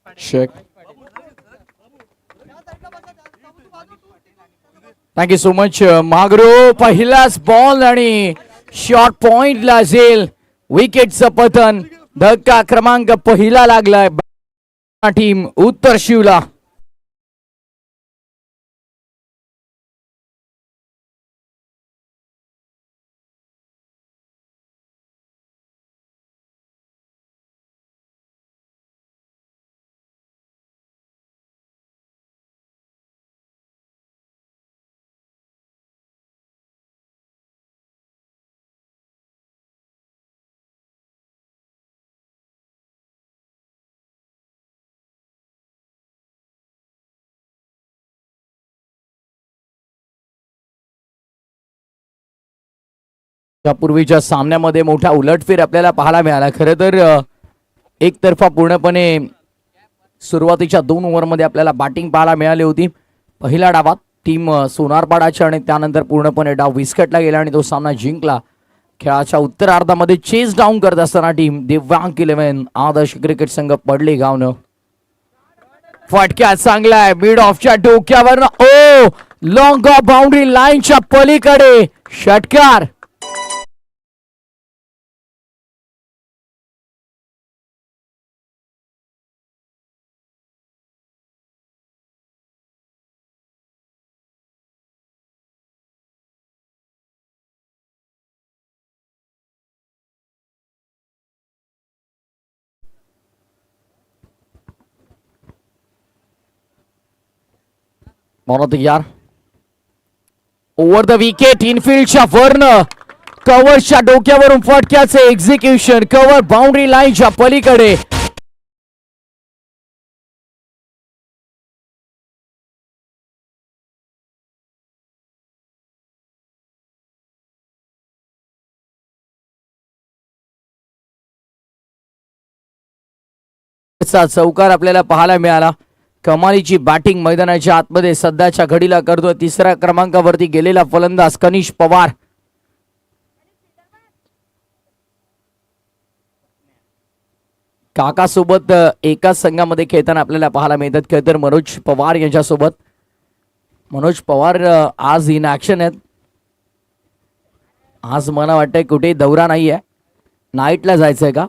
Check. Thank you so much मागरो. पहिलाच ball आणि शॉर्ट पॉइंटला असेल. विकेटचं पतन. धक्का क्रमांक पहिला लागलाय टीम उत्तर शिवला. पूर्वीच्या सामन्यामध्ये मोठा उलटफेर आपल्याला पाहायला मिळाला. खरं तर एकतर्फा पूर्णपणे सुरुवातीच्या 2 ओव्हरमध्ये आपल्याला बॅटिंग पाहायला मिळाली होती. पहिल्या डावात टीम सोनारपाडाच्या आणि त्यानंतर पूर्णपणे डाव विस्कटला गेला आणि तो सामना जिंकला. खेळाच्या उत्तरार्धामध्ये चेस डाऊन करत असताना टीम दिव्यांग 11 आदर्श क्रिकेट संघ पडले गावनं. फटक्या चांगला आहे मिड ऑफच्या डोक्यावर. ओ लॉंग ऑफ बाउंड्री लाईनच्या पलीकडे षटकार. यार ओव्हर द विकेट इनफिल्डच्या वरनं कव्हरच्या डोक्यावरून फटक्याचे एक्झिक्युशन. कव्हर बाउंड्री लाईनच्या पलीकडे. चौकार आपल्याला पाहायला मिळाला. कमालीची बॅटिंग मैदानाच्या आतमध्ये सध्याच्या घडीला करतोय. तिसऱ्या क्रमांकावरती गेलेला फलंदाज कनिष पवार. काकासोबत एकाच संघामध्ये खेळताना आपल्याला पाहायला मिळतात. खरं तर मनोज पवार यांच्यासोबत. मनोज पवार आज इन ऍक्शन आहेत. आज मला वाटतंय कुठे दौरा नाहीये. नाईटला जायचंय का?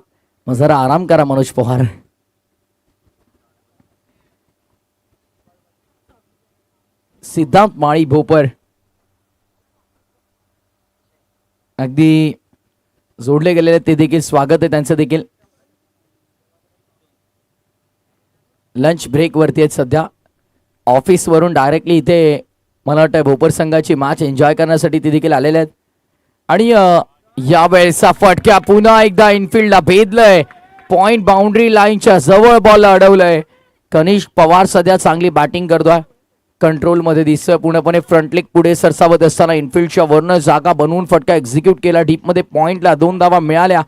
मग जरा आराम करा मनोज पवार. सिद्धांत माळी भोपर अगदी जोडले गेलेले ते देखील स्वागत आहे त्यांचं देखील. लंच ब्रेक वरती आहेत सध्या. ऑफिस वरून डायरेक्टली इथे मला वाटतं भोपर संघाची मॅच एन्जॉय करण्यासाठी ते देखील आलेले आहेत. आणि यावेळेचा फटक्या पुन्हा एकदा इनफिल्डला भेदलंय. पॉइंट बाउंड्री लाईनच्या जवळ बॉल अडवलंय. कनिष पवार सध्या चांगली बॅटिंग करतोय. कंट्रोल मध्ये दिसतोय. पूर्णपणे फ्रंट लेग पुढे सरसावत असताना इनफिल्डच्या वरनं जागा बनवून फटका एक्झिक्यूट केला. डीप मध्ये पॉइंटला 2 धावा मिळाल्या.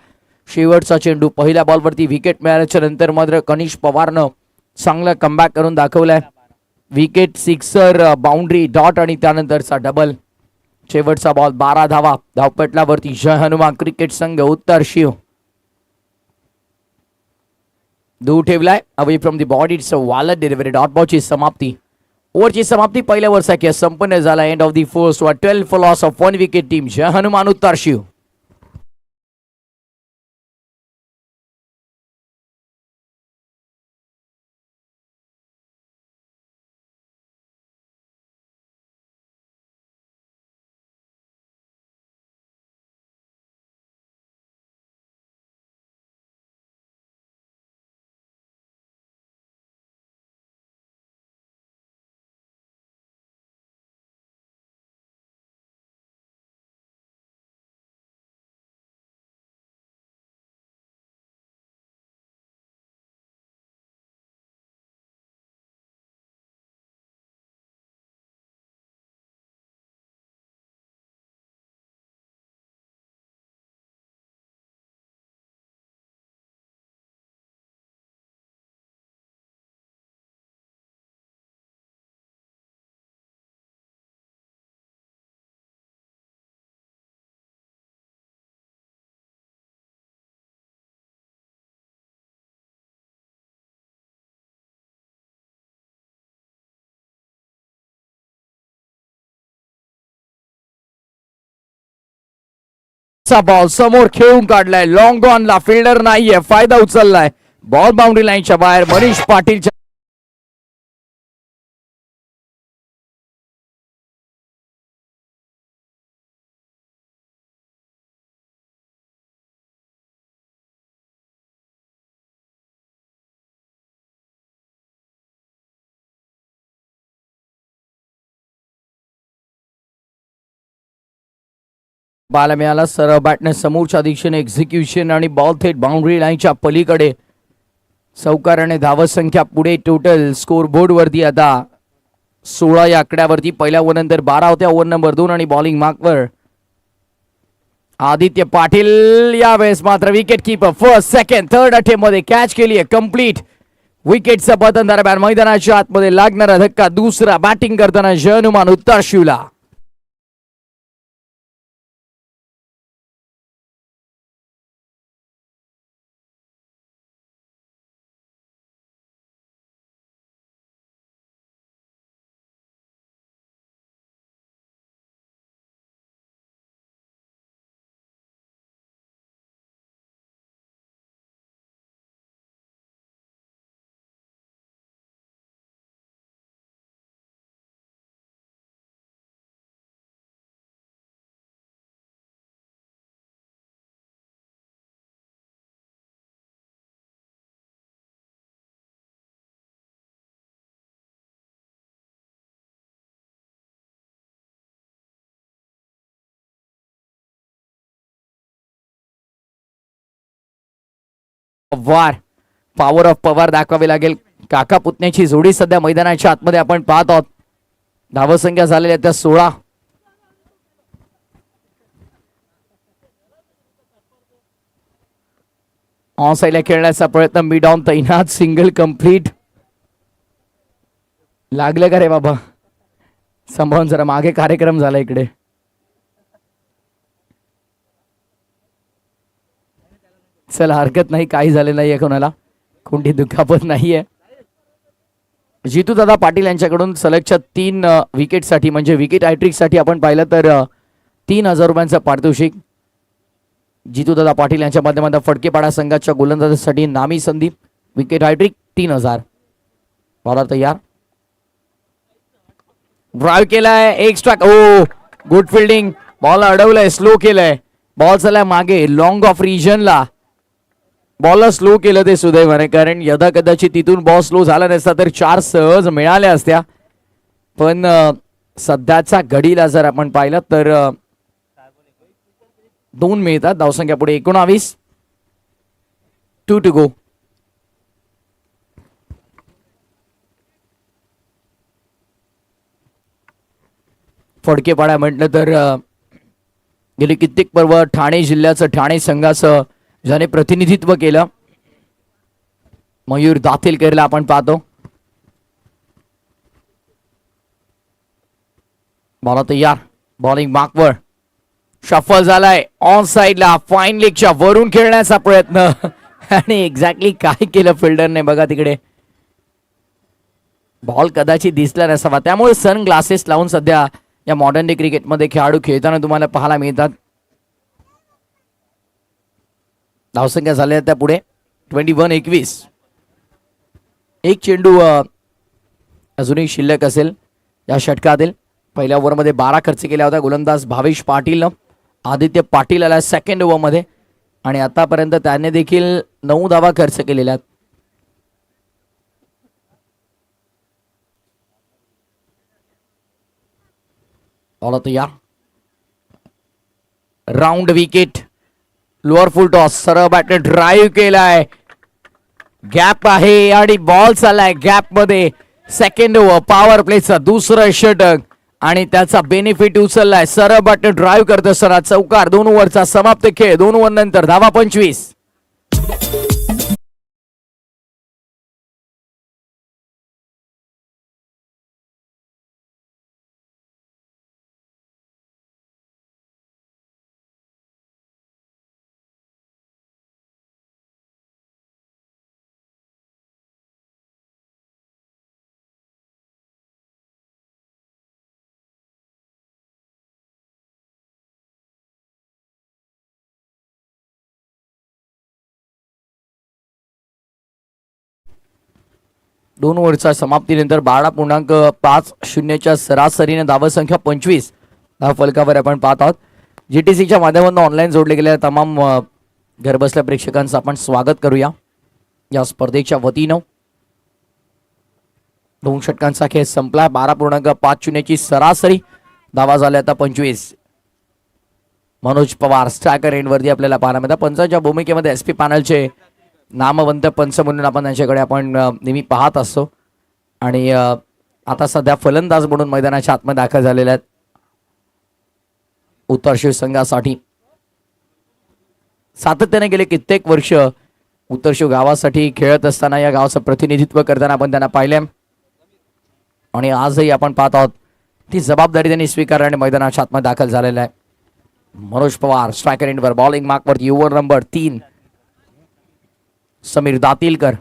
शेवटचा चेंडू पहिल्या बॉलवरती विकेट मिळाल्याच्या नंतर मात्र कनिष पवारनं चांगलं कमबॅक करून दाखवलंय. विकेट, सिक्सर, बाउंड्री, डॉट आणि त्यानंतरचा डबल. शेवटचा बॉल 12 धावा धावपटलावरती. जय हनुमान क्रिकेट संघ उत्तर शिव दूर ठेवलाय. Away from the body it's a वॉलट डिलिव्हरी. डॉट बॉलची समाप्ती. ओव्हरची समाप्ती पहिल्या ओव्हरसाठी संपन्न झाला. End of the first. 12 for loss of 1 wicket. Team Jai Hanuman Uttar Shiv. चा बॉल समोर खेळून काढलाय, लॉंग ऑनला फिल्डर नाहीये, फायदा उचललाय, बॉल बाउंड्री लाईनच्या बाहेर. मनीष पाटीलच्या बाला मिळाला, सरळ बॅटने समोरच्या दिशेने एक्झिक्युशन आणि बॉल थेट बाउंड्री लाईनच्या पलीकडे. चौकाराने धावसंख्या पुढे टोटल स्कोर बोर्ड वरती आता 16 या आकड्यावरती. पहिल्या ओव्हर नंतर 12 होत्या. ओव्हर नंबर 2 आणि बॉलिंग मार्कवर आदित्य पाटील. यावेळेस मात्र wicket keeper first second third attempt मध्ये कॅच केली आहे कंप्लीट. विकेटचं पतन दरम्यान मैदानाच्या आतमध्ये लागणारा धक्का दुसरा. बॅटिंग करताना जयनुमान उत्तर शिवला. वार पॉवर ऑफ पवार दाखवावी लागेल. काका पुतण्याची जोडी सध्या मैदानाच्या आतमध्ये आपण पाहत आहोत. धावसंख्या झालेल्या त्या 16. ऑन साईडला खेळण्याचा प्रयत्न, मिड ऑन तैनात, सिंगल कंप्लीट. लागलं का रे बाबा? संभावून जरा मागे कार्यक्रम झाला इकडे. चला हरकत नाही, काही झाले नाहीये, कोणाला कोणती दुखापत नाहीये. जितू दादा पाटील यांच्याकडून सलगच्या 3 विकेटसाठी म्हणजे विकेट हॅट्रिक साठी आपण पाहिलं तर 3,000 रुपयांचं पारितोषिक जितू दादा पाटील यांच्या माध्यमातून फडकेपाडा संघाच्या गोलंदाजासाठी नामी संधी. Wicket hattrick 3,000. बॉलर तयार, ड्राईव्ह केलाय, एक strike. Oh good fielding. Ball अडवलाय, स्लो केलाय, बॉल चालाय मागे लॉंग ऑफ रिजनला. बॉलला स्लो केलं ते सुदैवाने, कारण यदा कदाचित तिथून बॉल स्लो झाला नसता तर 4 सहज मिळाल्या असत्या. पण सध्याच्या घडीला जर आपण पाहिलं तर 2 मिळतात. धावसंख्या पुढे 19. 2 टू गो. फडकेपाडा म्हटलं तर गेली कित्येक पर्व ठाणे जिल्ह्याचं, ठाणे संघाचं ज्याने प्रतिनिधित्व केलं, मयूर दातीलकरला आपण पाहतो. बॉल तयार, बॉलिंग मार्कवर, शफल झालाय ऑन साइडला, फाईन लेगच्या वरून खेळण्याचा प्रयत्न आणि एक्झॅक्टली काय केलं फिल्डरने बघा तिकडे. बॉल कदाचित दिसला नसावा, त्यामुळे सन ग्लासेस लावून सध्या या मॉडर्न डे क्रिकेटमध्ये खेळाडू खेळताना तुम्हाला पाहायला मिळतात. धावसंख्या झाल्या त्या पुढे 21-21. एक चेंडू अजूनही शिल्लक असेल या षटकातील. पहिल्या ओव्हरमध्ये 12 खर्च केला होता गोलंदाज भावेश पाटीलनं. आदित्य पाटील आला सेकंड ओव्हरमध्ये आणि आतापर्यंत त्याने देखील 9 धावा खर्च केलेल्या आहेत. बॉल तयार, राऊंड विकेट, लोअर फुल टॉस, सरळ बॅटने ड्राईव्ह केलाय, गॅप आहे आणि बॉल चाललाय गॅप मध्ये. सेकंड ओव्हर पॉवर प्लेचा दुसरं षटक आणि त्याचा बेनिफिट उचललाय. सरळ बॅटने ड्राईव्ह करत असताना चौकार. 2 ओव्हरचा समाप्त खेळ. 2 ओव्हर नंतर धावा 25. 2 ओव्हरच्या समाप्तीनंतर 12.50च्या सरासरीने धावसंख्या 25 धावफलकावर आपण पाहत आहोत. GTCच्या माध्यमातून ऑनलाईन जोडले गेलेल्या तमाम घरबसल्या प्रेक्षकांचं आपण स्वागत करूया या स्पर्धेच्या वतीनं. 2 षटकांचा खेळ संपला. 12.50ची सरासरी, धावा झाल्या आता 25. मनोज पवार स्ट्रायकर एंडवरती आपल्याला पाहायला मिळतात. पंचांच्या भूमिकेमध्ये SP पॅनलचे नामवंत पंच म्हणून आपण त्यांच्याकडे आपण नेहमी पाहत असतो. आणि आता सध्या फलंदाज म्हणून मैदानाच्या आतमध्ये दाखल झालेले आहेत उत्तर शिवसंघासाठी. सातत्याने गेले कित्येक वर्ष उत्तर शिव गावासाठी खेळत असताना या गावाचं प्रतिनिधित्व करताना आपण त्यांना पाहिले आणि आजही आपण पाहत आहोत ती जबाबदारी त्यांनी स्वीकारल्याने मैदानाच्या आतमध्ये दाखल झालेला आहे. मनोज पवार स्ट्रायकर एंडवर, बॉलिंग मार्कवरती over number 3 Sameer Datilkar.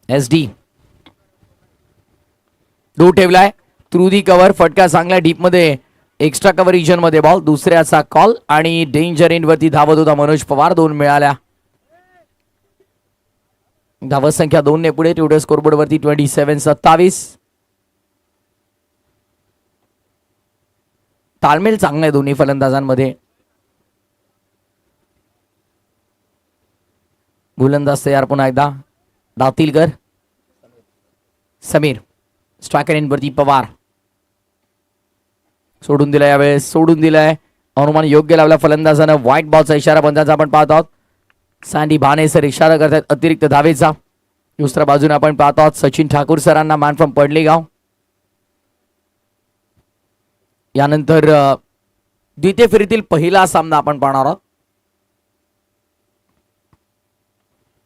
SD दूर ठेवलाय थ्रू दी कव्हर, फटका चांगला डीप मध्ये, एक्स्ट्रा कव्हर रिजन मध्ये बॉल, दुसऱ्याचा कॉल आणि डेंजर एंडवरती धावत होता मनोज पवार. 2 मिळाल्या. धावसंख्या 2 ने पुढे. टुडे स्कोरबोर्ड वरती 27-27. ताळमेळ चांगला आहे दोन्ही फलंदाजांमध्ये. गोलंदाज तयार पुन्हा एकदा. दातीलकर, समीर स्ट्रायकर एंडवरती पवार. सोडून दिलाय, यावेळेस सोडून दिलाय. अनुमान योग्य लावला फलंदाजानं. व्हाईट बॉलचा इशारा पंचांचा आपण पाहत आहोत. सँडी भाने सर इशारा करतात अतिरिक्त धावेचा. दुसऱ्या बाजूने आपण पाहत आहोत सचिन ठाकूर सरांना मॅन फ्रॉम पडलेगाव. यानंतर द्वितीय फेरीतील पहिला सामना आपण पाहणार आहोत.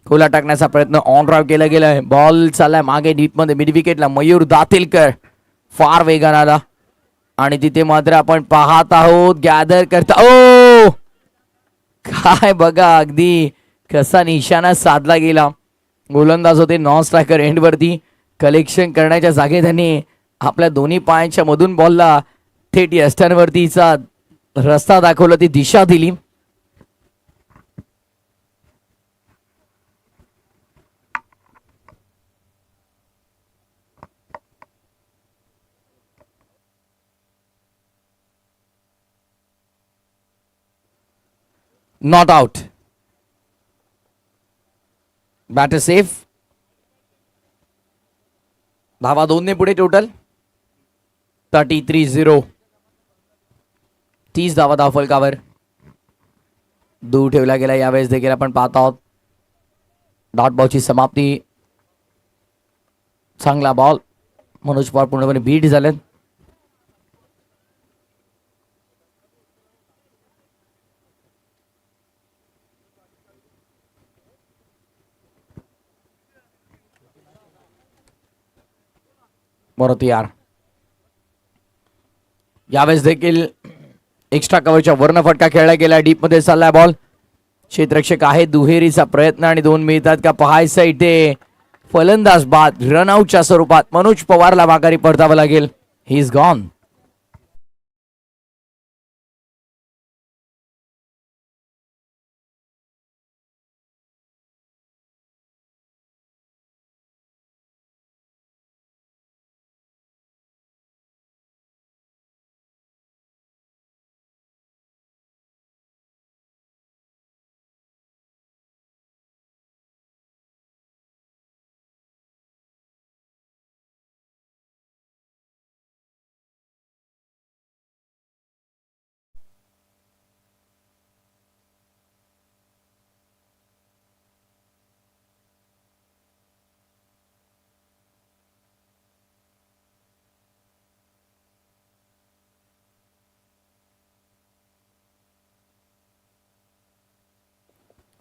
खोला टाकण्याचा प्रयत्न ऑन ड्राइव्ह केला गेलाय. बॉल चाललाय मागे डीप मध्ये मिड विकेटला. मयूर दातीलकर फार वेगाने आला आणि तिथे मात्र आपण पाहत आहोत गॅदर करता. ओ काय बघा अगदी कसा निशाणा साधला गेला. गोलंदाज होते नॉन स्ट्रायकर एंडवरती. कलेक्शन करण्याच्या जागे त्यांनी आपल्या दोन्ही पायांच्या मधून बॉलला थेट यष्टांवरतीचा रस्ता दाखवला, ती दिशा दिली. Not out. Batter safe. धावा 2 ने पुढे. टोटल 33-0. 30 धावा धावफलकावर. दूर ठेवला गेला. यावेळेस देखील आपण पाहत आहोत डॉट बॉलची समाप्ती. चांगला बॉल. मनोज पवार पूर्णपणे बीट झाले. बरोबर यार. यावेळेस देखील एक्स्ट्रा कव्हरच्या वर्ण फटका खेळला गेला. डीप मध्ये चाललाय बॉल. क्षेत्ररक्षक आहे. दुहेरीचा प्रयत्न आणि 2 मिळतात का पाहायचं. इथे फलंदाज बाद. रनआउटच्या स्वरूपात मनोज पवारला माघारी परतावं लागेल. He is gone.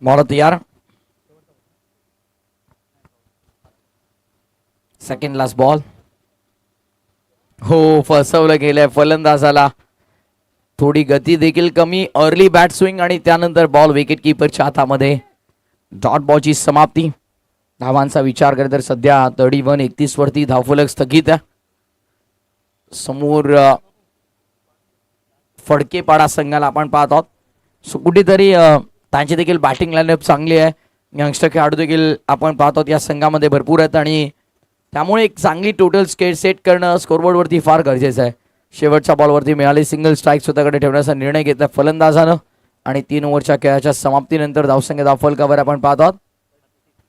बॉल तयार. Second last ball. हो फसवलं गेलंय फलंदाजाला. थोडी गती देखील कमी. अर्ली बॅट स्विंग आणि त्यानंतर बॉल विकेट किपरच्या हातामध्ये. डॉट बॉलची समाप्ती. धावांचा विचार केला तर सध्या 31-31 वरती धावफलक स्थगित आहे. समोर फडकेपाडा संघाला आपण पाहत आहोत. सो कुठेतरी त्यांची देखील बॅटिंग लाईनअप चांगली आहे. यंगस्टर खेळाडू देखील आपण पाहतो या संघामध्ये भरपूर आहेत आणि त्यामुळे एक चांगली टोटल सेट करणं स्कोरबोर्डवरती फार गरजेचं आहे. शेवटच्या बॉलवरती मिळाली सिंगल स्ट्राईक स्वतःकडे ठेवण्याचा निर्णय घेतला फलंदाजानं आणि 3 ओव्हरच्या खेळाच्या समाप्तीनंतर धावसंख्या धावफलकावर आपण पाहतो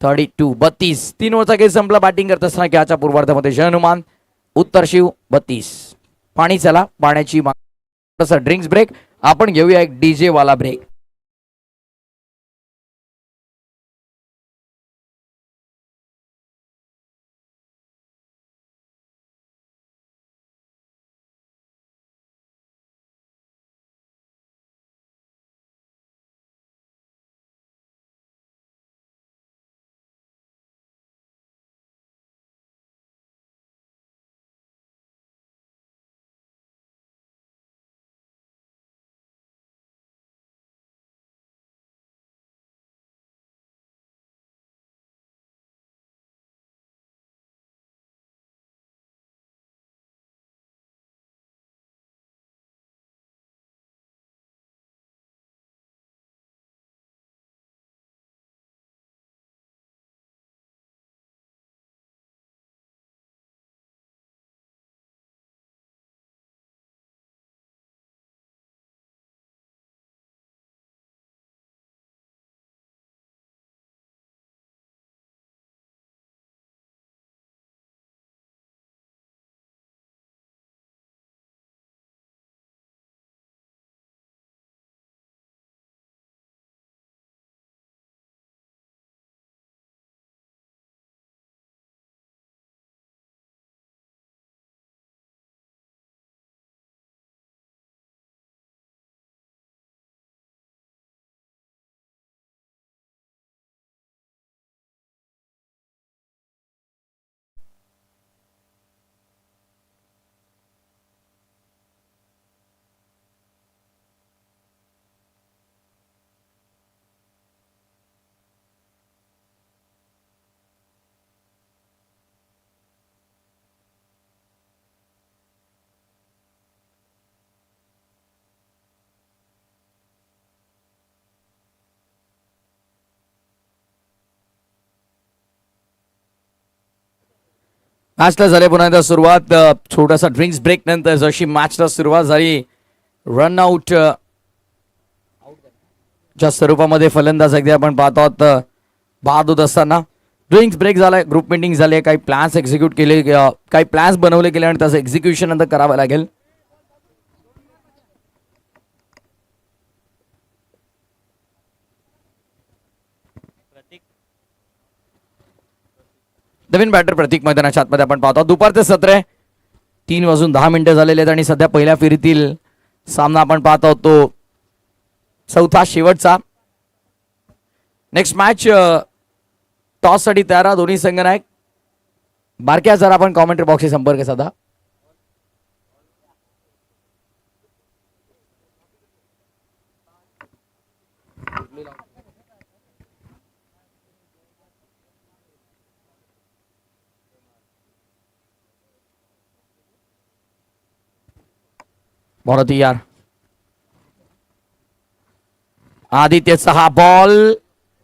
32. 3 ओव्हरचा खेळ संपला. बॅटिंग करत असताना खेळाच्या पूर्वार्धामध्ये जय हनुमान, उत्तर शिव 32. पाणी चला, पाण्याची ड्रिंक्स ब्रेक. आपण घेऊया एक डीजे वाला ब्रेक. मॅचला झाले पुन्हा एकदा सुरुवात. छोटासा ड्रिंक्स ब्रेक नंतर जशी मॅचला सुरुवात झाली रनआउट च्या स्वरूपामध्ये फलंदाज अगदी आपण पाहतो आहोत बाद होत असताना. ड्रिंक्स ब्रेक झालाय, ग्रुप मीटिंग झाली, काही प्लॅन्स एक्झिक्यूट केले, काही प्लॅन्स बनवले गेले आणि त्याचं एक्झिक्युशन नंतर करावं लागेल. नवीन बॅटर प्रतीक मैदानाच्या आतमध्ये आपण पाहतो. दुपारचे सत्र 3:10 झालेले आहेत आणि सध्या पहिल्या फेरीतील सामना आपण पाहतो तो चौथा शेवटचा. नेक्स्ट मॅच टॉस साठी तयार दोन्ही संघ नायक. बारक्या जर आपण कॉमेंट्री बॉक्सशी संपर्क साधा. भारती यार आदित्यचा हा बॉल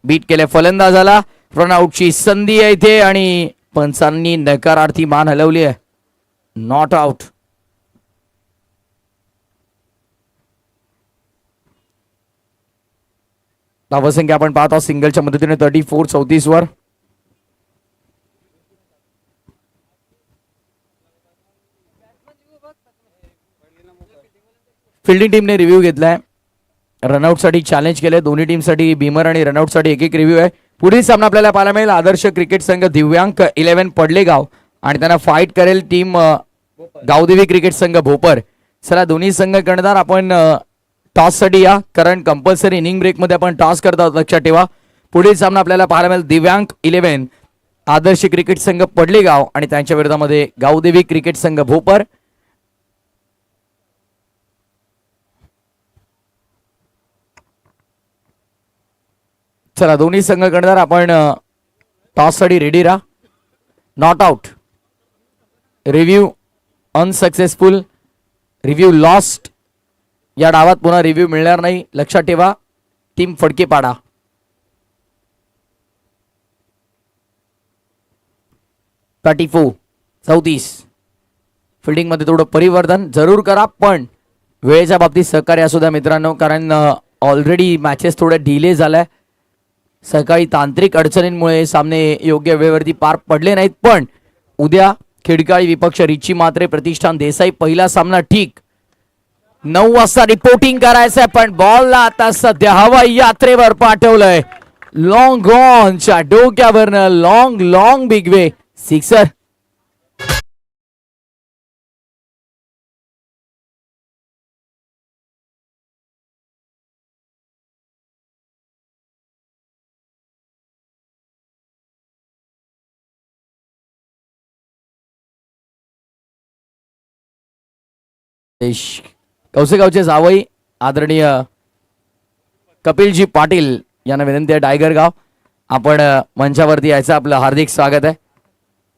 बीट केले फलंदाजाला. रनआउटची संधी आहे इथे आणि पंचांनी नकारार्थी मान हलवली आहे. Not out. धावसंख्या आपण पाहत आहोत सिंगलच्या मदतीने 34-34 वर. फिल्डिंग टीमने रिव्ह्यू घेतलाय. रनआउट साठी चॅलेंज केलंय दोन्ही टीमसाठी. भीमर आणि रनआउट साठी एक रिव्ह्यू आहे. पुढील सामना आपल्याला पाहायला मिळेल आदर्श क्रिकेट संघ दिव्यांग 11 पडलेगाव आणि त्यांना फाईट करेल टीम गावदेवी क्रिकेट संघ भोपर. चला दोन्ही संघ करणार आपण टॉस साठी या, कारण कंपल्सरी इनिंग ब्रेक मध्ये आपण टॉस करत आहोत, लक्षात ठेवा. पुढील सामना आपल्याला पाहायला मिळेल दिव्यांग 11 आदर्श क्रिकेट संघ पडलेगाव आणि त्यांच्या विरोधामध्ये गावदेवी क्रिकेट संघ भोपर. चला दोन्ही संघ करणार आपण टॉस साठी रेडी राहा. Not out. Review unsuccessful. Review lost. या डावात पुन्हा रिव्ह्यू मिळणार नाही, लक्षात ठेवा. टीम फडके पाडा. 34 फिल्डिंग मध्ये थोडं परिवर्तन जरूर करा, पण वेळेच्या बाबतीत सहकार्य असू द्या मित्रांनो, कारण ऑलरेडी मॅचेस थोडे डिले झालाय. सकाळी तांत्रिक अडचणींमुळे सामने योग्य वेळेवरती पार पडले नाहीत. पण उद्या खिडकाळी विपक्ष रिची म्हात्रे प्रतिष्ठान देसाई, पहिला सामना ठीक 9 वाजता रिपोर्टिंग करायचंय. पण बॉलला आता सध्या हवाई यात्रेवर पाठवलंय. लॉंग ऑनच्या डोक्यावरनं लॉंग बिग वे सिक्सर. कौसेगावचे जावई आदरणीय कपिलजी पाटील यांना विनंती आहे, टायगर गाव आपण मंचावरती यायचं, आपलं हार्दिक स्वागत आहे.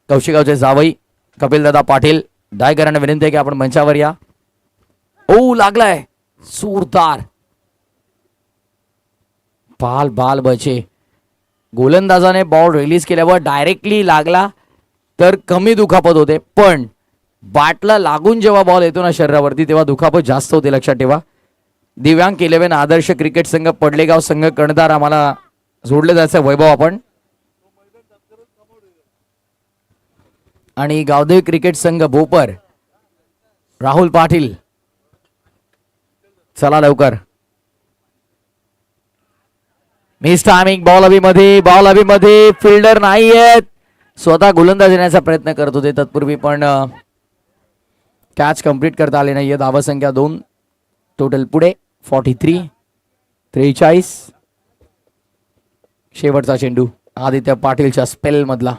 कौशेगावचे जावई कपिलदादा पाटील डायगरांना विनंती आहे की आपण मंचावर या. ओ लागलाय सूरदार बाल बचे. गोलंदाजाने बॉल रिलीज केल्यावर डायरेक्टली लागला तर कमी दुखापत होते, पण बॅटला लागून जेव्हा बॉल येतो ना शरीरावरती तेव्हा दुखापत जास्त होते, लक्षात ठेवा. दिव्यांग 11 आदर्श क्रिकेट संघ पडलेगाव संघ कणदार आम्हाला जोडले जायचं वैभव आपण, आणि गावदेव क्रिकेट संघ भोपर राहुल पाटील. चला लवकर. मिस टायमिंग बॉल अभिमध्ये फिल्डर नाही आहेत, स्वतः गोलंदाज येण्याचा प्रयत्न करत होते तत्पूर्वी, पण कॅच कंप्लीट करता आले नाहीये. धावा संख्या 2 टोटल पुढे 43. शेवटचा चेंडू आदित्य पाटीलच्या स्पेल मधला.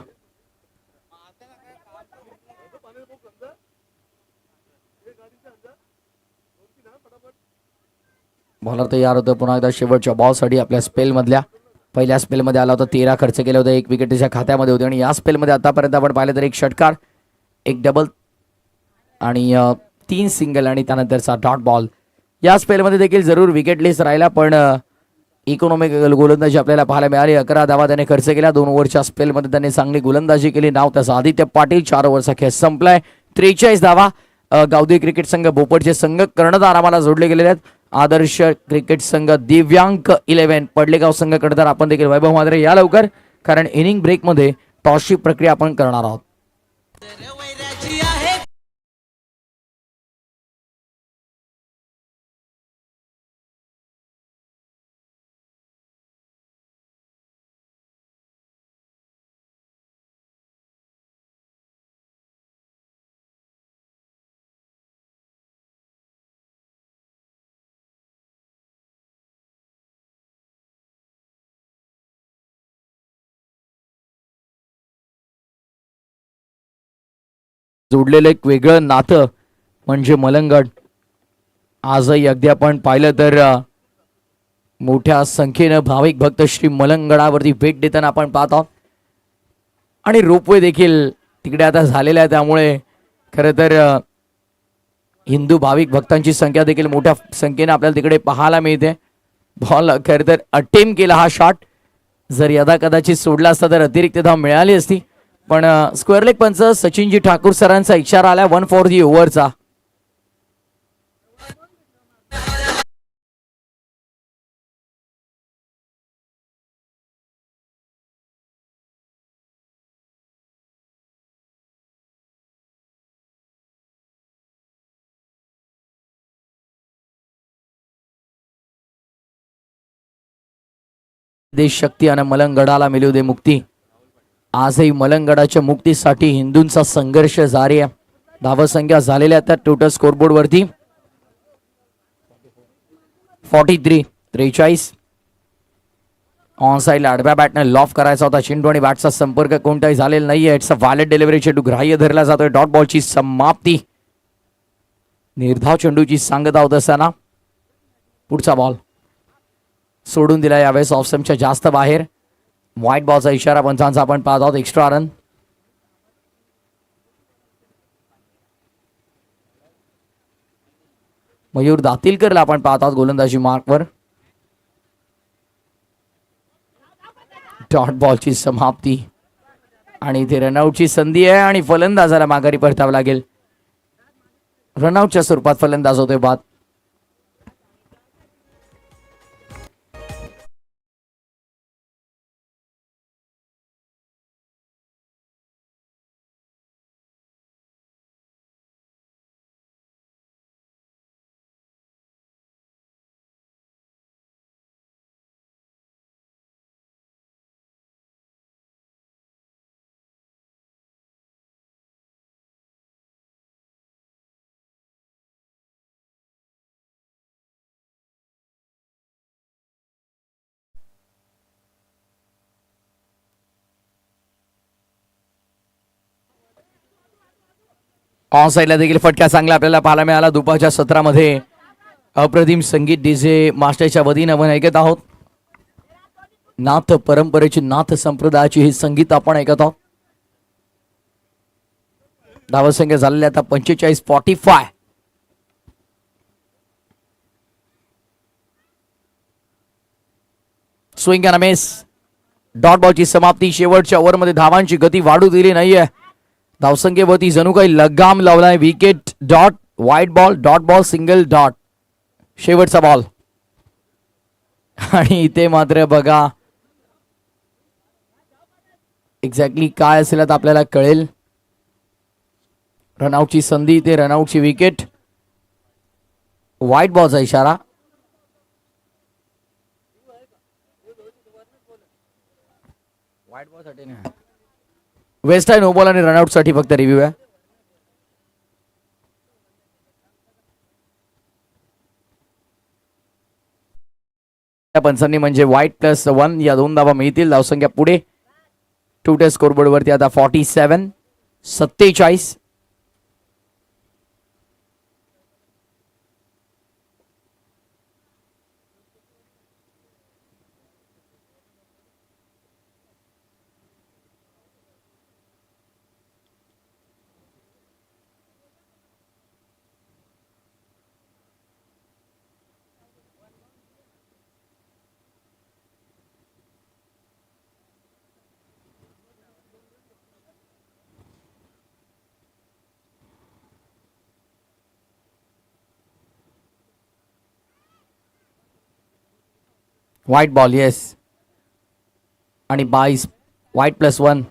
बॉलर तयार होतं पुन्हा एकदा शेवटच्या बॉलसाठी आपल्या स्पेल मधल्या. पहिल्या स्पेल मध्ये आला होता 13 खर्च केले होते, 1 विकेट त्याच्या खात्यामध्ये होते, आणि या स्पेल मध्ये आतापर्यंत आपण पाहिलं तर 1 षटकार 1 डबल आणि 3 सिंगल आणि त्यानंतरचा डॉट बॉल. या स्पेलमध्ये देखील जरूर विकेटलेस राहिला, पण इकॉनॉमिक गोलंदाजी आपल्याला पाहायला मिळाली. 11 धावा त्याने खर्च केल्या. 2 ओव्हरच्या स्पेलमध्ये त्याने चांगली गोलंदाजी केली. नाव त्याचं आदित्य पाटील. 4 ओव्हरचा खेळ संपलाय. 43 धावा. गावदेवी क्रिकेट संघ भोपरचे संघ कर्णधार आम्हाला जोडले गेलेले आहेत. आदर्श क्रिकेट संघ दिव्यांग 11 पडलेगाव संघ कर्णधार आपण देखील वैभव म्हात्रे. या लवकर, कारण इनिंग ब्रेकमध्ये टॉसची प्रक्रिया आपण करणार आहोत. जोडलेलं एक वेगळं नातं म्हणजे मलंगड. आजही अगदी आपण पाहिलं तर मोठ्या संख्येनं भाविक भक्त श्री मलंगडावरती भेट देताना आपण पाहत आहोत, आणि रोपवे देखील तिकडे आता झालेला आहे. त्यामुळे खरं तर हिंदू भाविक भक्तांची संख्या देखील मोठ्या संख्येने आपल्याला तिकडे पाहायला मिळते. बॉल खरं तर अटेम्प्ट केला हा शॉट. जर यदा कदाचित सोडला असता तर अतिरिक्त धाव मिळाली असती, पण स्क्वेअर लेग पंच सचिनजी ठाकूर सरांचा इशारा आला 1 फॉर दी ओव्हरचा. देश शक्ती आणि मलंगडाला मिळू दे मुक्ती. आजही मलंगडाच्या मुक्तीसाठी हिंदूंचा संघर्ष जारी आहे. धावसंख्या झालेल्या त्या टोटल स्कोरबोर्ड वरती 43. ऑन साइडला आडव्या बॅटने लॉफ करायचा होता चेंडू, आणि बॅटचा संपर्क कोणताही झालेला नाहीये. It's a valid delivery. चेंडू ग्राह्य धरला जातोय. डॉट बॉलची समाप्ती. निर्धाव चेंडूची सांगता होत असताना पुढचा बॉल सोडून दिला. यावेळेस ऑफ स्टंपच्या जास्त बाहेर. व्हाईट बॉलचा इशारा पंचांचा आपण पाहत आहोत. Extra run. मयूर दातीलकरला आपण पाहत आहोत गोलंदाजी मार्कवर. डॉट बॉलची समाप्ती. आणि इथे रनआउटची संधी आहे आणि फलंदाजाला माघारी परतावं लागेल. रनआउटच्या स्वरूपात फलंदाज होतोय बाद. ऑन साईडला देखील फटका चांगला आपल्याला पाहायला मिळाला. दुपारच्या सत्रामध्ये अप्रतिम संगीत डीजे मास्टरच्या वतीनं आपण ऐकत आहोत. नाथ परंपरेची, नाथ संप्रदायाची ही संगीत आपण ऐकत आहोत. धावसंख्या झालेल्या आता 45-45. Swing and miss. डॉट बॉलची समाप्ती. शेवटच्या ओव्हरमध्ये धावांची गती वाढू दिली नाहीये. धावसंख्येवरती जणू काही लगाम लावलाय. Wicket, dot, white ball, dot ball, single, dot. शेवटचा बॉल. आणि इथे मात्र बघा एक्झॅक्टली काय असेल तर आपल्याला कळेल. रनआउटची संधी, इथे रनआउटची विकेट, व्हाईट बॉलचा इशारा. वेस्ट आहे नो बॉल आणि रनआउट साठी फक्त रिव्ह्यू आहे. पंचांनी म्हणजे व्हाईट +1 या 2 धावा मिळतील. धावसंख्या पुढे 2 टेस्ट स्कोरबोर्ड वरती आता 47-47. White ball yes. आणि 22 व्हाईट +1.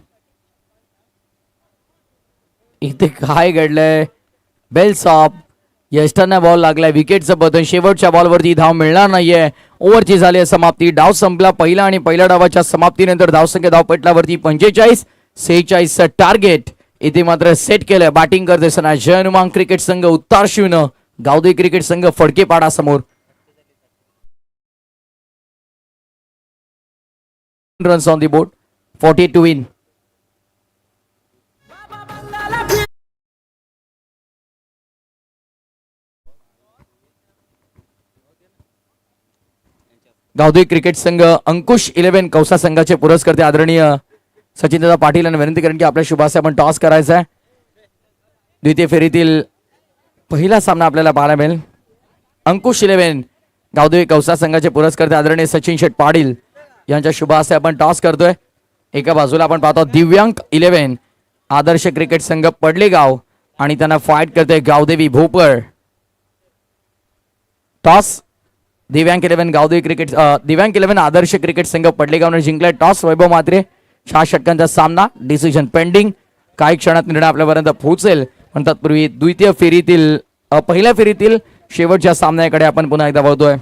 इथे काय घडलंय. Bells of. यष्टांना बॉल लागलाय. विकेटचं पतन. शेवटच्या बॉलवरती धाव मिळणार नाहीये. ओव्हरची झाली आहे समाप्ती. डाव संपला पहिला आणि पहिल्या डावाच्या समाप्तीनंतर धावसंख्या धावपटलावरती 45-46 टार्गेट इथे मात्र सेट केलं. बॅटिंग करत असताना जय हनुमान क्रिकेट संघ उत्तार शिवनं गावदे क्रिकेट संघ फडकेपाडा समोर. runs on the board, 48 to win. गावदे cricket संघ अंकुश 11 कौसा संघाचे पुरस्कर्ते आदरणीय सचिनदादा पाटील यांना विनंती करेन की आपल्या शुभासे आपण टॉस करायचा आहे. द्वितीय फेरीतील पहिला सामना आपल्याला पाहायला मिळेल. अंकुश 11 गावदे कौसा संघाचे पुरस्कर्ते आदरणीय सचिन शेठ पाटील यांच्या शुभासे आपण टॉस करतोय. एका बाजूला आपण पाहतो दिव्यांक 11 आदर्श क्रिकेट संघ पडलेगाव आणि त्यांना फाईट करते गावदेवी भोपर. टॉस दिव्यांक 11 गावदेवी क्रिकेट दिव्यांक 11 आदर्श क्रिकेट संघ पडलेगावने जिंकलाय टॉस. वैभव मात्रे 6 षटकांचा सामना. Decision pending. काही क्षणात निर्णय आपल्यापर्यंत पोहोचेल. पण तत्पूर्वी द्वितीय फेरीतील पहिल्या फेरीतील शेवटच्या सामन्याकडे आपण पुन्हा एकदा वळतोय.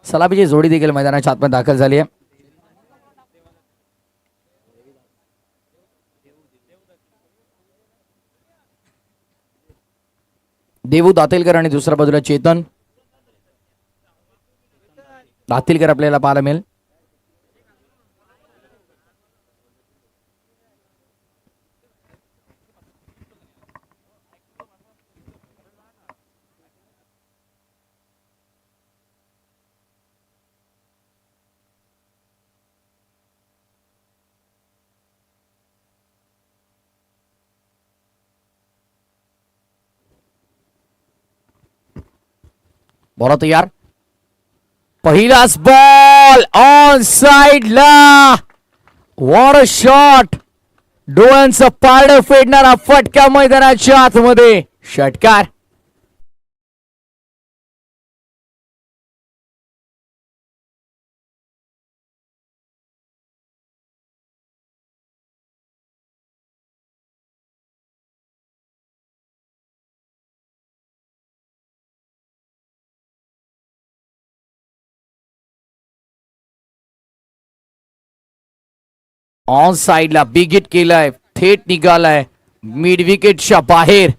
सलामीची जोडी देखील मैदानाच्या आतमध्ये दाखल झाली आहे. देवू दातेलकर आणि दुसऱ्या बाजूला चेतन दातेलकर आपल्याला पाहायला मिळेल. बॉल तयार. पहिलाच बॉल ऑन साइडला. What a shot. डोळ्यांचं पारडं फेडणारा फटका मैदानाच्या आतमध्ये. षटकार. ऑन साइडला बिग हिट केलाय. थेट निघालाय मिड विकेटच्या बाहेर.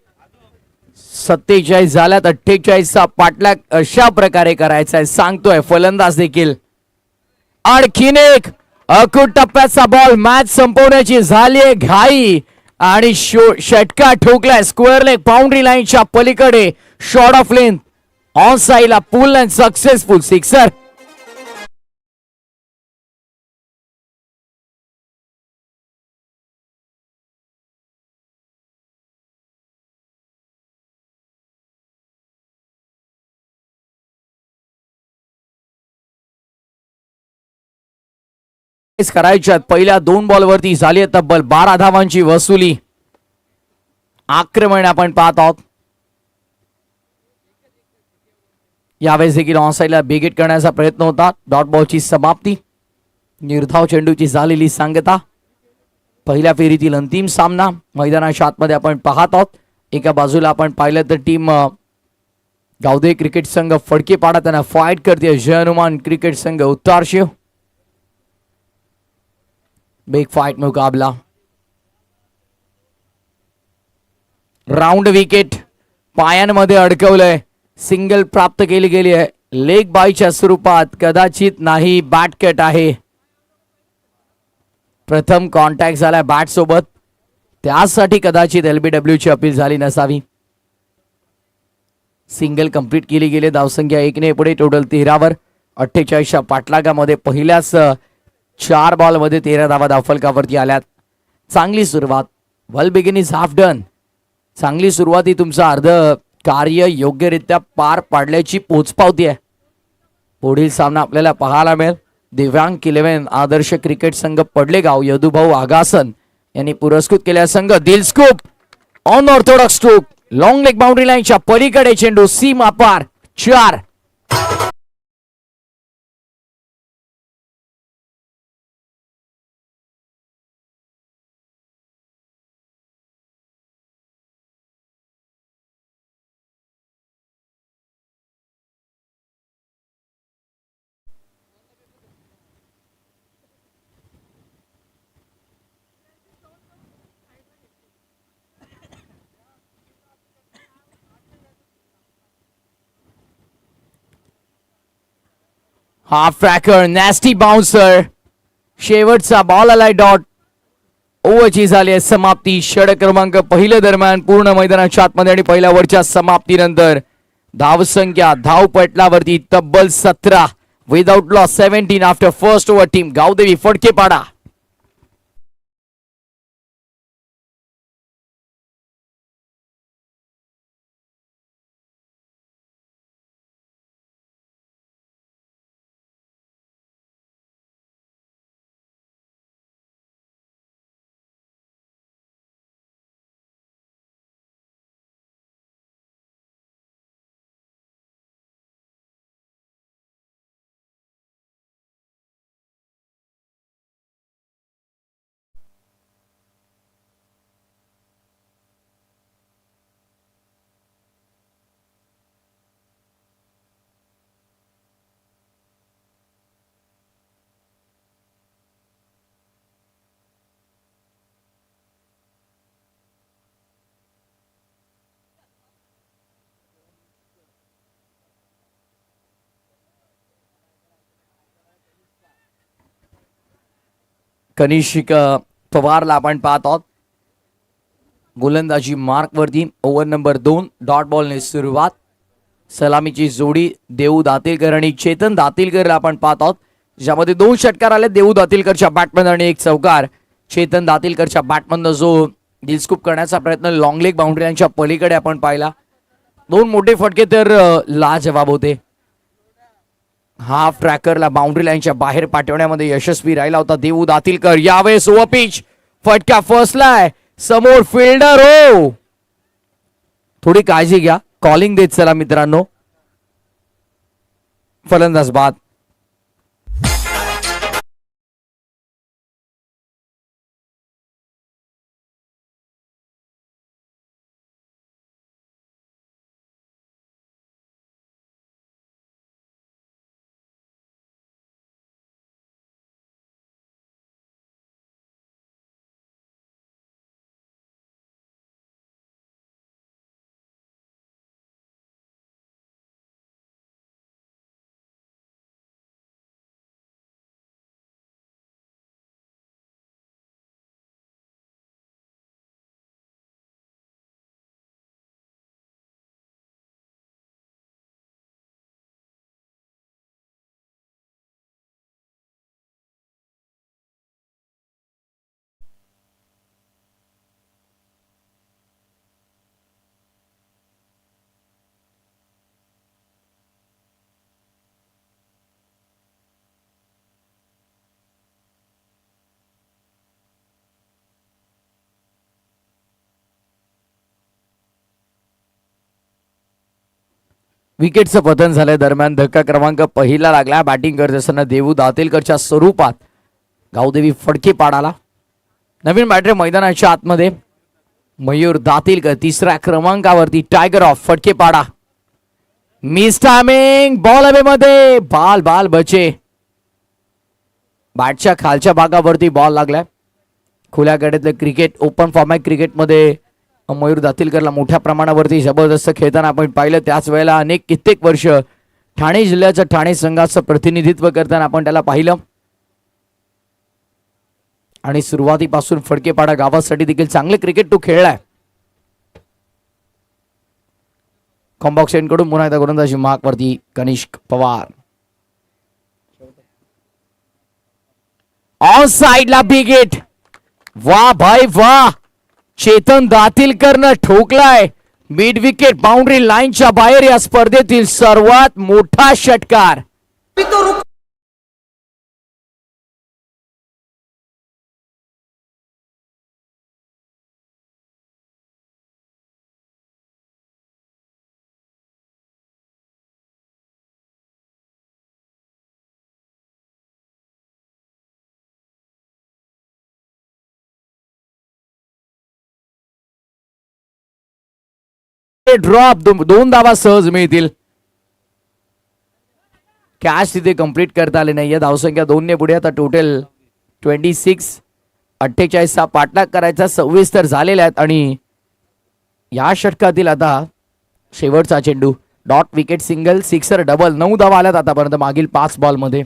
47 झाल्यात. 48चा पाठलाग अशा प्रकारे करायचा आहे सांगतोय फलंदाज देखील. आणखीन एक अकूट टप्प्याचा बॉल. मॅच संपवण्याची झालीये घाई आणि षटकार ठोकलाय स्क्वेअर लेग बाउंड्री लाईनच्या पलीकडे. शॉर्ट ऑफ लेंथ ऑन साइडला पुल अँड सक्सेसफुल सिक्सर. करायच्यात. पहिल्या 2 बॉलवरती झाली तब्बल 12 धावांची वसुली. आक्रमण आपण पाहत आहोत. यावेळेस देखील ऑन साइडला बिग हिट करण्याचा प्रयत्न होता. डॉट बॉलची समाप्ती. निर्धाव चेंडूची झालेली सांगता. पहिल्या फेरीतील अंतिम सामना मैदानाच्या आतमध्ये आपण पाहत आहोत. एका बाजूला आपण पाहिलं तर टीम गावदे क्रिकेट संघ फडकेपाडा त्यांना फाईट करते. जय हनुमान क्रिकेट संघ उत्तारशिव. बिग फाइट मुकाबला. राउंड विकेट पायांमध्ये अडकवलंय. सिंगल प्राप्त केली गेली आहे. लेग बायच्या स्वरूपात कदाचित नाही. बॅट कट आहे. प्रथम कॉन्टॅक्ट झालाय बॅट सोबत. त्यासाठी कदाचित LBW ची अपील झाली नसावी. सिंगल कंप्लीट केली गेली. धावसंख्या 1 पुढे. टोटल 13वर. 48च्या पाठलागामध्ये पहिल्याच 4 बॉलमध्ये 13 धावा धावफलकावरती आल्यात. चांगली सुरुवात. वेल बिगिन इज हाफ डन. चांगली सुरुवात ही तुमचं अर्ध कार्य योग्यरित्या पार पाडल्याची पोचपावती आहे. पुढील सामना आपल्याला पाहायला मिळेल. दिव्यांग 11 आदर्श क्रिकेट संघ पडलेगाव यदुभाऊ आगासन यांनी पुरस्कृत केलेला संघ. दिल scoop on Orthodox stroke. Long leg boundary लाईनच्या पलीकडे चेंडू. सीमा पार. 4. Half tracker. Nasty bouncer. शेवटचा बॉल आलाय. डॉट. ओव्हरची झाली आहे समाप्ती. षटक क्रमांक पहिल्या दरम्यान पूर्ण मैदानाच्या आतमध्ये आणि पहिल्या ओव्हरच्या समाप्तीनंतर धावसंख्या धावपटलावरती तब्बल 17. Without loss 17 after first over. Team Gaodevi Phadkepada. Kanishk पवारला आपण पाहत आहोत. गोलंदाजी मार्क वरती. ओव्हर नंबर 2 डॉट बॉलने सुरुवात. सलामीची जोडी देऊ दातीलकर आणि चेतन दातीलकरला आपण पाहत आहोत, ज्यामध्ये 2 षटकार आले देऊ दातीलकरच्या बॅटमन आणि 1 चौकार. चेतन दातीलकरच्या बॅटमन जो दिलस्कूप करण्याचा प्रयत्न लॉंग लेग बाउंड्रीच्या पलीकडे आपण पाहिला. 2 मोठे फटके तर लाजवाब होते. हाफ ट्रॅकरला बाउंड्री लाईनच्या बाहेर पाठवण्यामध्ये यशस्वी राहिला होता देऊ दातीलकर. यावेळेस ओव्हर पिच फटका फसलाय. समोर फिल्डर हो, थोडी काळजी घ्या. कॉलिंग देत चला मित्रांनो. फलंदाज बाद. विकेटचं पतन झालंय. दरम्यान धक्का क्रमांक पहिला लागला. बॅटिंग करत असताना देऊ दातीलकरच्या स्वरूपात गावदेवी फडके पाडाला. नवीन बॅटर मैदानाच्या आतमध्ये मयूर दातीलकर तिसऱ्या क्रमांकावरती. टायगर ऑफ फटके पाडा. Miss timing. बॉल हवेमध्ये. बाल बाल बचे. बॅटच्या खालच्या भागावरती बॉल लागलाय. खुल्या गड्यातलं क्रिकेट ओपन फॉर्मॅट क्रिकेटमध्ये मयूर दातीलकरला मोठ्या प्रमाणावरती जबरदस्त खेळताना आपण पाहिलं. त्याच वेळेला कित्येक वर्ष ठाणे जिल्ह्याचं ठाणे संघाचं प्रतिनिधित्व करताना आपण त्याला पाहिलं. आणि सुरुवातीपासून फडकेपाडा गावासाठी देखील चांगले क्रिकेट तो खेळलाय. कॉम्बॉक्स कडून पुन्हा एकदा गोलंदाजी मार्क वरती कनिष्क पवार. ऑन साइडला बिग हिट. वाह भाई वाह. चेतन दातीलकरनं ठोकलाय. मिड विकेट बाउंड्री लाईनच्या बाहेर. या स्पर्धेतील सर्वात मोठा षटकार. ड्रॉप. 2 धावा सहज मिळतील. कॅच तिथे कंप्लीट करता आले नाहीये. धावसंख्या 2 ने पुढे. आता टोटल 26. 48 चा पाठलाग करायचा. 26 तर झालेल्या आहेत. आणि या षटकातील आता शेवटचा चेंडू. Dot wicket single sixer double. 9 धावा आल्यात आतापर्यंत मागील 5 बॉल मध्ये.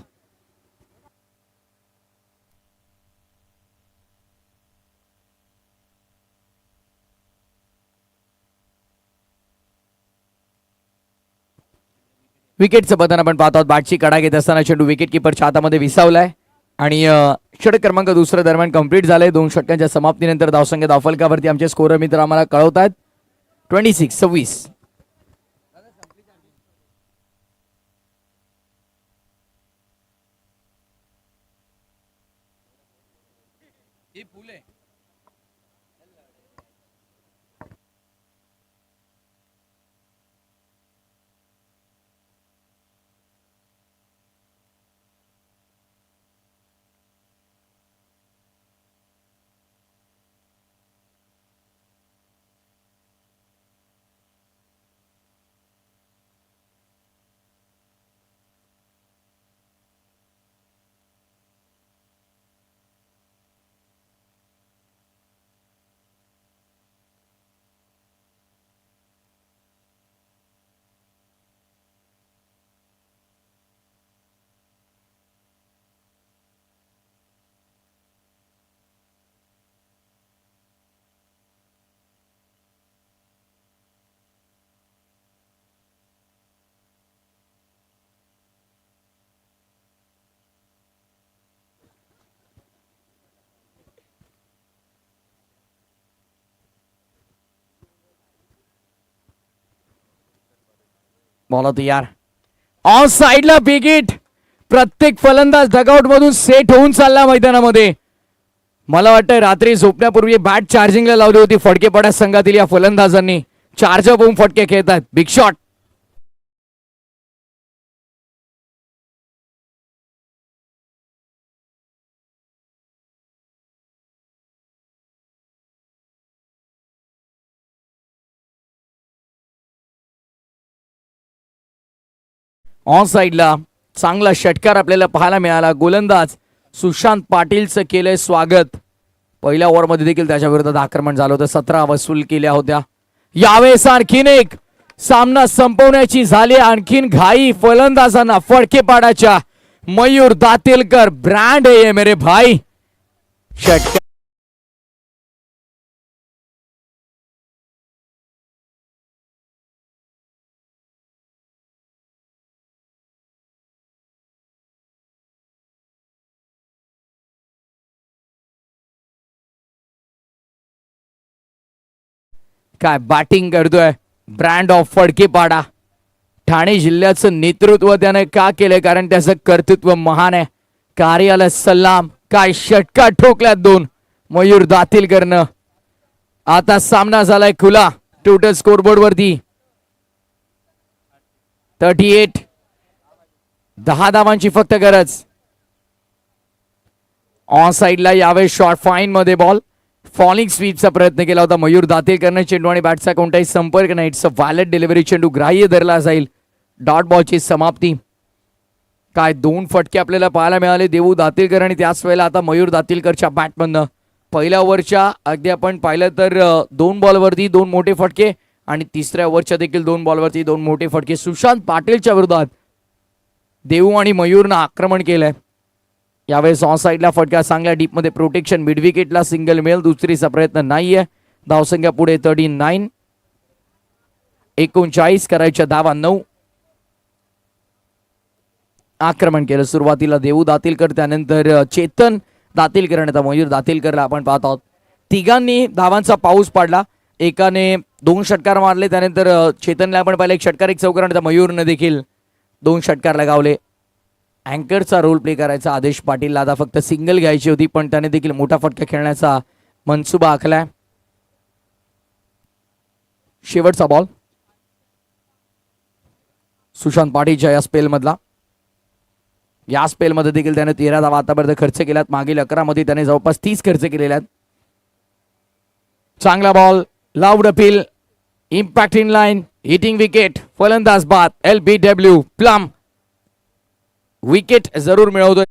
विकेटचं पतन आपण पाहतो. बॅटची कडा घेत असताना चेंडू विकेट किपरच्या हातामध्ये विसावलाय. आणि षटक क्रमांक दुसरं दरम्यान कंप्लीट झालंय. 2 षटकांच्या समाप्तीनंतर धावसंख्या धावफलकावरती आमचे स्कोरर मित्र आम्हाला कळवतात. 26-26. बॉल तयार ऑन साइडला बिग हिट. प्रत्येक फलंदाज डगआउट मधून सेट होऊन चालला मैदानामध्ये. मला वाटतं रात्री झोपण्यापूर्वी बॅट चार्जिंगला लावली होती फडकेपाडा संघातील या फलंदाजांनी. चार्जअप होऊन फटके खेळतात. Big shot. ऑन साइडला चांगला षटकार आपल्याला पाहायला मिळाला. गोलंदाज सुशांत पाटीलचं केलंय स्वागत. पहिल्या ओव्हरमध्ये देखील त्याच्या विरोधात आक्रमण झालं होतं. 17 वसूल केल्या होत्या. यावेळेस आणखीन एक सामना संपवण्याची झाली आणखीन घाई फलंदाजांना फडकेपाडाच्या. मयूर दातेलकर ब्रँड आहे मेरे भाई. षटकार काय बॅटिंग करतोय ब्रँड ऑफ फडकेपाडा. ठाणे जिल्ह्याचं नेतृत्व त्याने का केलंय कारण त्याचं कर्तृत्व महान आहे. कार्याला सलाम. काय षटकार ठोकल्यात दोन मयूर दातीलकरनं. आता सामना झालाय खुला टोटल स्कोरबोर्ड वरती 38. 10 धावांची फक्त गरज. ऑन साइडला यावेळी शॉर्ट फाईन मध्ये बॉल फॉलिंग स्वीपचा प्रयत्न केला होता मयूर दातेलकरने. चेंडू आणि बॅटचा कोणताही संपर्क नाही. It's a valid delivery. चेंडू ग्राह्य धरला जाईल. डॉट बॉलची समाप्ती. काय 2 फटके आपल्याला पाहायला मिळाले देऊ दातेलकर आणि त्याच वेळेला आता मयूर दातेलकरच्या बॅटमधनं. पहिल्या ओव्हरच्या अगदी आपण पाहिलं तर 2 बॉलवरती 2 मोठे फटके आणि तिसऱ्या ओव्हरच्या देखील 2 बॉलवरती 2 मोठे फटके. सुशांत पाटीलच्या विरोधात देऊ आणि मयूरनं आक्रमण केलंय. यावेळेस ऑन साइडला फटका चांगल्या डीप मध्ये प्रोटेक्शन. मिड विकेटला सिंगल मिळेल. दुसरीचा प्रयत्न नाहीये. धावसंख्या पुढे 39. 39 करायच्या धावा 9. आक्रमण केलं सुरुवातीला देऊ दातेलकर त्यानंतर चेतन दातेलकर आणि आता मयूर दातेलकरला आपण पाहत आहोत. तिघांनी धावांचा पाऊस पाडला. एकाने 2 षटकार मारले त्यानंतर चेतनला आपण पाहिलं 1 षटकार 1 चौकार आणि मयूरने देखील 2 षटकार लगावले. अँकरचा रोल प्ले करायचा आदेश पाटीलला आता फक्त सिंगल घ्यायची होती पण त्याने देखील मोठा फटका खेळण्याचा मनसुबा आखलाय. शेवटचा बॉल सुशांत पाटीलच्या या स्पेल मधला. या स्पेल मध्ये देखील त्याने 13 धावा आतापर्यंत खर्च केल्यात. मागील 11 मध्ये त्याने जवळपास 30 खर्च केलेल्या आहेत. चांगला ball loud appeal impact in line hitting wicket. फलंदाज बाद LBW प्लम विकेट जरूर मिळवतोय.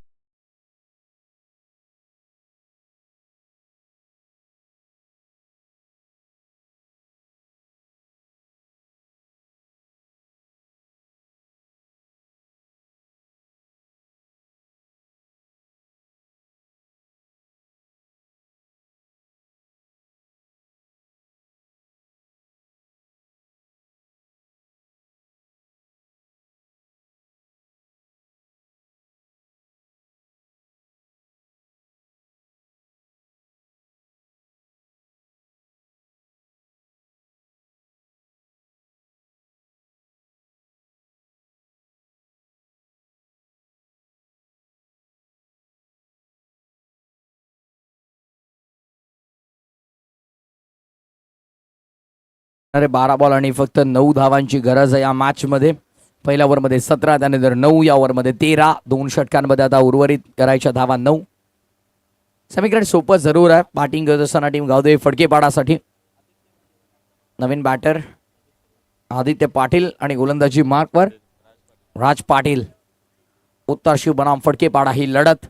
अरे 12 बॉल आणि फक्त 9 धावांची गरज आहे या मॅच मध्ये. पहिल्या ओव्हरमध्ये 17 त्यानंतर 9 या ओव्हरमध्ये 13. 2 षटकांमध्ये आता उर्वरित करायच्या धावा 9. समीकरण सोपं जरूर आहे. बॅटिंग करत असताना टीम गावदेवी फडकेपाडासाठी नवीन बॅटर आदित्य पाटील आणि गोलंदाजी मार्कवर राज पाटील. उत्तर शिव बनाम फडकेपाडा ही लढत.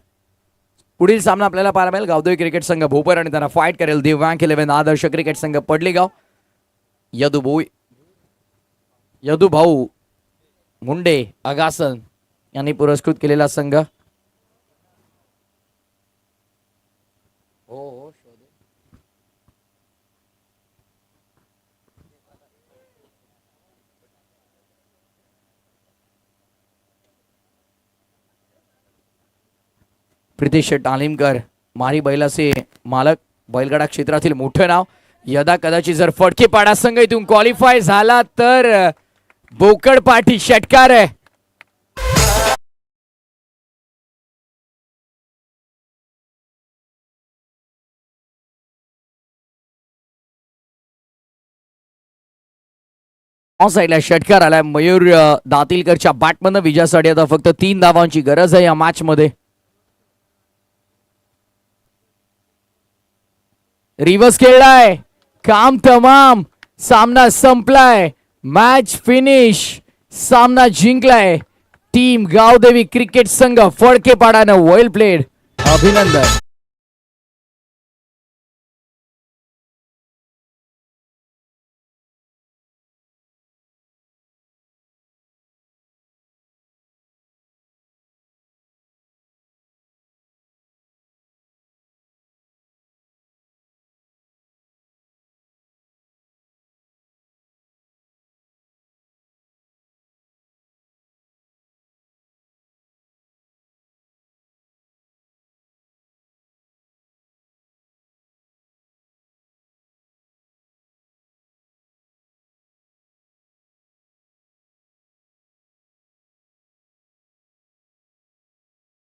पुढील सामना आपल्याला पाहायला मिळेल गावदेवी क्रिकेट संघ भोपर आणि त्यांना फाईट करेल दिव्यांग 11 आदर्श क्रिकेट संघ पडलीगाव. यदुभाऊ मुंडे अगासन यांनी पुरस्कृत केलेला संघ. प्रितेश तालीमकर मारी बैलाचे मालक बैलगाडा क्षेत्रातील मोठे नाव. यदा कदाचित जर फडकेपाडा संघ इथून क्वालिफाय झाला तर बोकड पाठी षटकार आहे. साईडला षटकार आलाय. मयूर दातीलकरच्या बॅटमधनं विजयासाठी आता फक्त 3 धावांची गरज आहे या मॅच मध्ये. रिव्हर्स खेळलाय, काम तमाम, सामना संपलाय, मॅच फिनिश, सामना जिंकलाय टीम गावदेवी क्रिकेट संघ फडकेपाडानं. वेल प्लेड, अभिनंदन.